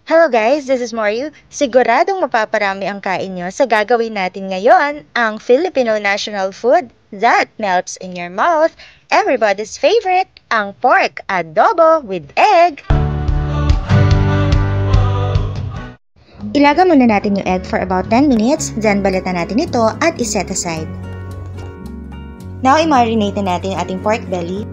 Hello guys, this is Mario. Siguradong mapaparami ang kain nyo sa gagawin natin ngayon, ang Filipino national food that melts in your mouth, everybody's favorite, ang pork adobo with egg. Ilaga muna natin yung egg for about 10 minutes, then balatan natin ito at iset aside. Now, i-marinate na natin yung ating pork belly.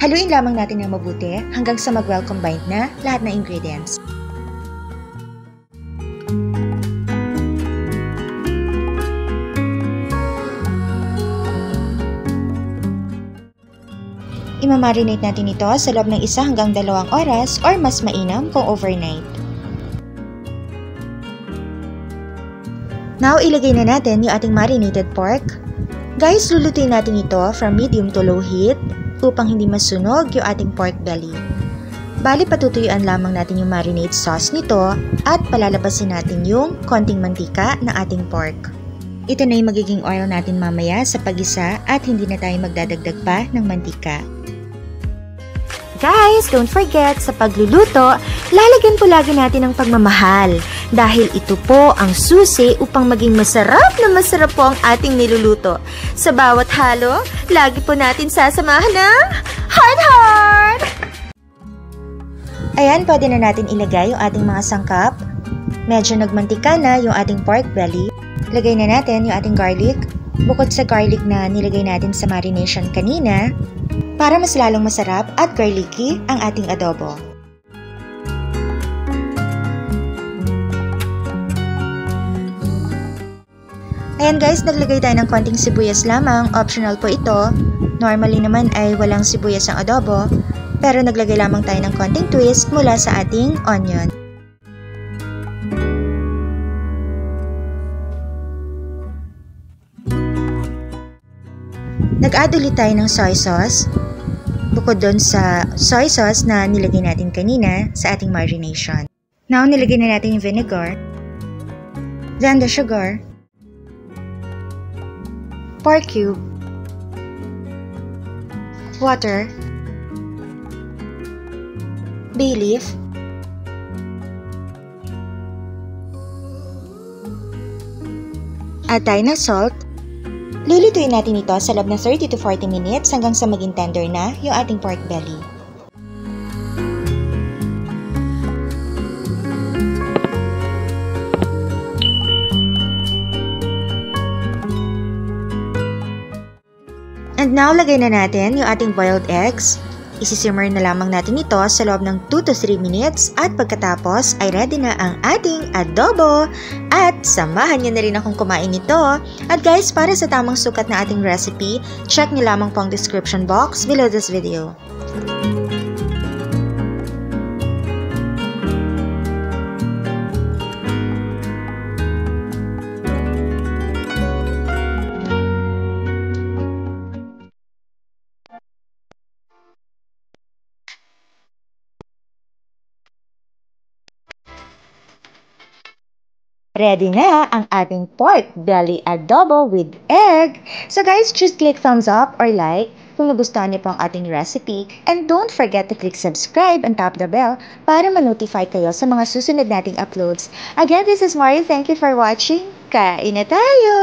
Haluin lamang natin ng mabuti hanggang sa mag-well combined na lahat ng ingredients. Imamarinate natin ito sa loob ng 1 hanggang 2 oras or mas mainam kung overnight. Now, ilagay na natin yung ating marinated pork. Guys, lulutuin natin ito from medium to low heat upang hindi masunog yung ating pork belly. Bali, patutuyuan lamang natin yung marinade sauce nito at palalabasin natin yung konting mantika ng ating pork. Ito na yung magiging oil natin mamaya sa pag-isa at hindi na tayo magdadagdag pa ng mantika. Guys, don't forget, sa pagluluto, lalagyan po lagi natin ng pagmamahal dahil ito po ang susi upang maging masarap na masarap po ang ating niluluto. Sa bawat halo, lagi po natin sasamahan ng heart! Ayan, pwede na natin ilagay yung ating mga sangkap. Medyo nagmantika na yung ating pork belly. Lagay na natin yung ating garlic. Bukod sa garlic na nilagay natin sa marination kanina, para mas lalong masarap at garlicky ang ating adobo. Ayan guys, naglagay tayo ng konting sibuyas lamang. Optional po ito. Normally naman ay walang sibuyas ang adobo, pero naglagay lamang tayo ng konting twist mula sa ating onion. Nag-add ulit tayo ng soy sauce, bukod doon sa soy sauce na nilagay natin kanina sa ating marination. Now, nilagay na natin yung vinegar, then the sugar, pork cube, water, bay leaf, add tayo ng salt. Lulutuin natin ito sa loob ng 30 to 40 minutes hanggang sa maging tender na yung ating pork belly. And now, lagay na natin yung ating boiled eggs. Isisimmer na lamang natin ito sa loob ng 2 to 3 minutes at pagkatapos ay ready na ang ating adobo. At samahan niyo na rin akong kumain nito. At guys, para sa tamang sukat na ating recipe, check niyo lamang po ang description box below this video. Ready na ang ating pork belly adobo with egg. So guys, just click thumbs up or like kung nagustuhan niyo po ang ating recipe. And don't forget to click subscribe and tap the bell para ma-notify kayo sa mga susunod nating uploads. Again, this is Mario. Thank you for watching. Kain na tayo!